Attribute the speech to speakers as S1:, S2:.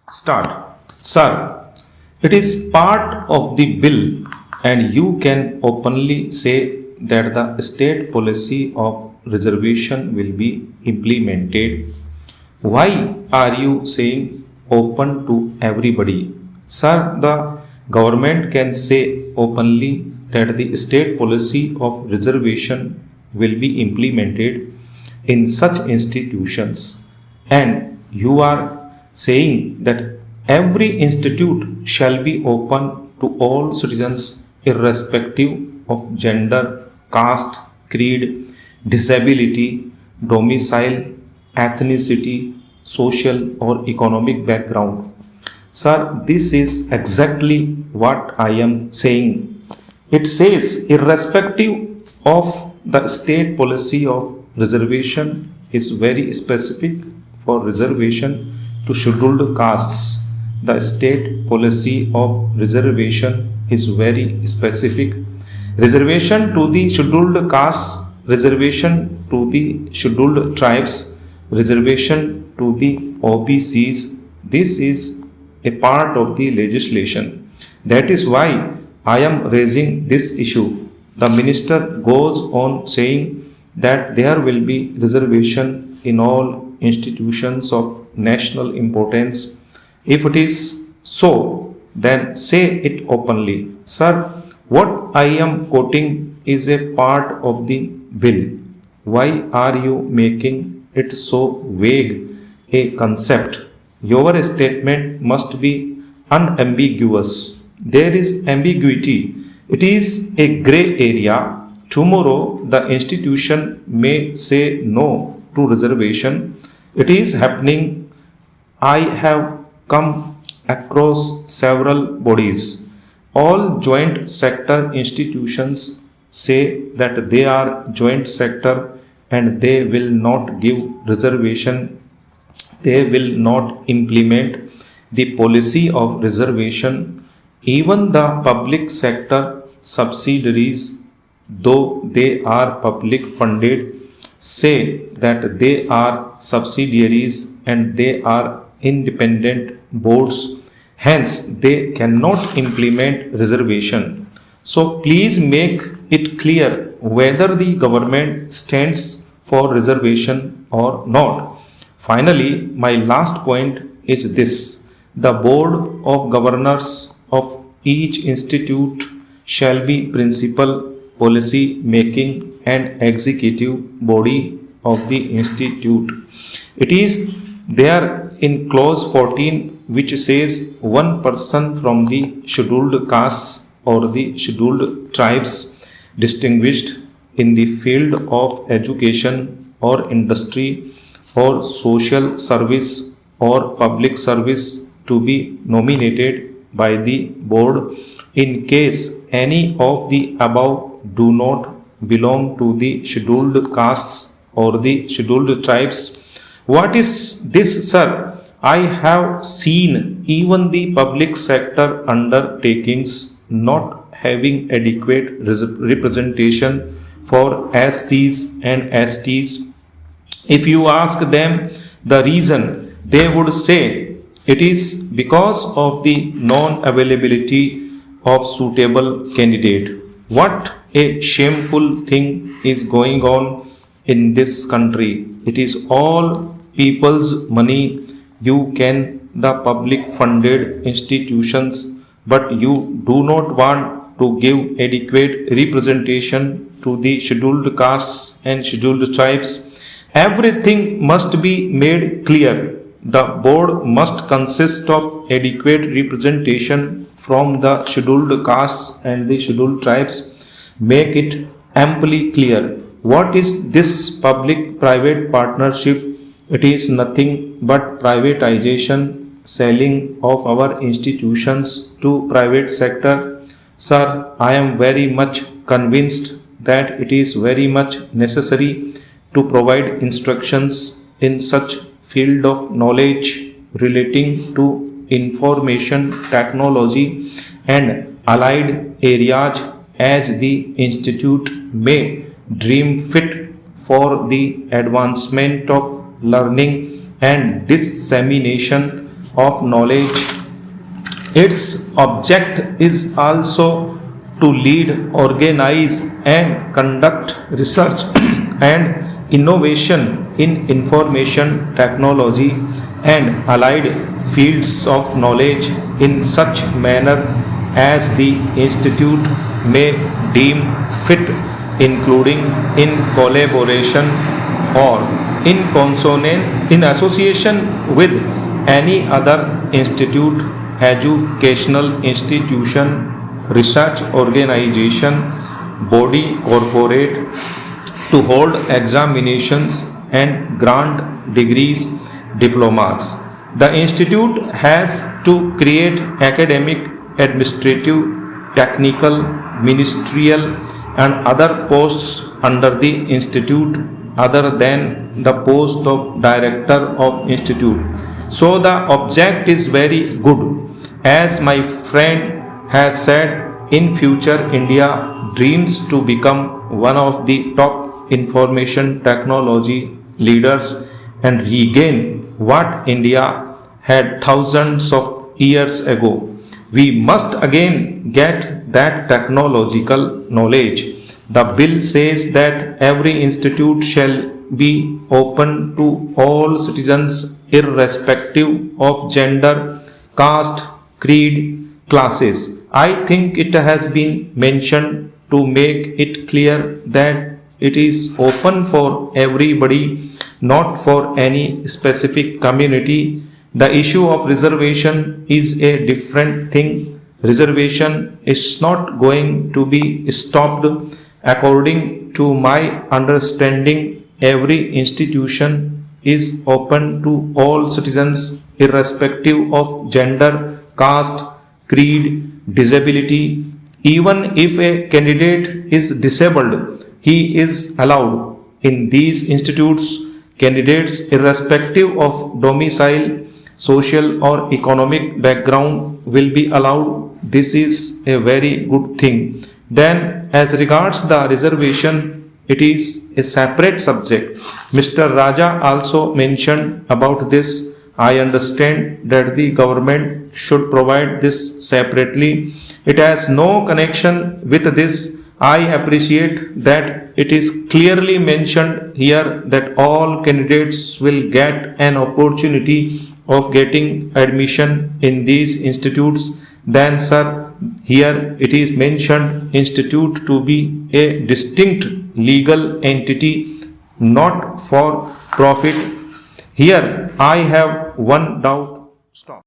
S1: Start. Sir, it is part of the bill, and you can openly say that the state policy of reservation will be implemented. Why are you saying open to everybody? Sir, the government can say openly that the state policy of reservation will be implemented in such institutions, and you are saying that every institute shall be open to all citizens irrespective of gender, caste, creed, disability, domicile, ethnicity, social or economic background. Sir, this is exactly what I am saying. It says, irrespective of the state policy of reservation is very specific for reservation to scheduled castes. The state policy of reservation is very specific. Reservation to the scheduled castes, reservation to the scheduled tribes, reservation to the OBCs. This is a part of the legislation. That is why I am raising this issue. The minister goes on saying that there will be reservation in all institutions of national importance. If it is so, then say it openly. Sir, what I am quoting is a part of the bill. Why are you making it so vague a concept? Your statement must be unambiguous. There is ambiguity. It is a gray area. Tomorrow, the institution may say no to reservation. It is happening. I have come across several bodies. All joint sector institutions say that they are joint sector and they will not give reservation. They will not implement the policy of reservation. Even the public sector subsidiaries, though they are public funded, say that they are subsidiaries and they are independent boards. Hence, they cannot implement reservation. So, please make it clear whether the government stands for reservation or not. Finally, my last point is this: the board of governors of each institute shall be principal, policy making, and executive body of the institute. It is there in clause 14 which says one person from the scheduled castes or the scheduled tribes distinguished in the field of education or industry or social service or public service to be nominated by the board. In case any of the above do not belong to the scheduled castes or the scheduled tribes. What is this, sir? I have seen even the public sector undertakings not having adequate representation for SCs and STs. If you ask them the reason, they would say it is because of the non availability of suitable candidate. What a shameful thing is going on in this country. It is all people's money. You can the public funded institutions, but you do not want to give adequate representation to the scheduled castes and scheduled tribes. Everything must be made clear. The board must consist of adequate representation from the scheduled castes and the scheduled tribes. Make it amply clear. What is this public private partnership? It is nothing but privatization, selling of our institutions to private sector. Sir, I am very much convinced that it is very much necessary to provide instructions in such field of knowledge relating to information technology and allied areas as the institute may dream fit for the advancement of learning and dissemination of knowledge. Its object is also to lead, organize, and conduct research and innovation in information technology and allied fields of knowledge in such manner as the institute may deem fit, including in collaboration or in association with any other institute, educational institution, research organization, body, corporate, to hold examinations and grant degrees, diplomas. The institute has to create academic, administrative, technical, ministerial, and other posts under the institute other than the post of director of institute. So the object is very good. As my friend has said, in future India dreams to become one of the top information technology leaders and regain what India had thousands of years ago. We must again get that technological knowledge. The bill says that every institute shall be open to all citizens irrespective of gender, caste, creed, classes. I think it has been mentioned to make it clear that it is open for everybody, not for any specific community. The issue of reservation is a different thing. Reservation is not going to be stopped. According to my understanding, every institution is open to all citizens irrespective of gender, caste, creed, disability. Even if a candidate is disabled, he is allowed. In these institutes, candidates irrespective of domicile, social or economic background will be allowed. This is a very good thing. Then, as regards the reservation, it is a separate subject. Mr. Raja also mentioned about this. I understand that the government should provide this separately. It has no connection with this. I appreciate that it is clearly mentioned here that all candidates will get an opportunity of getting admission in these institutes. Then, sir, here it is mentioned institute to be a distinct legal entity, not for profit. Here I have one doubt. Stop.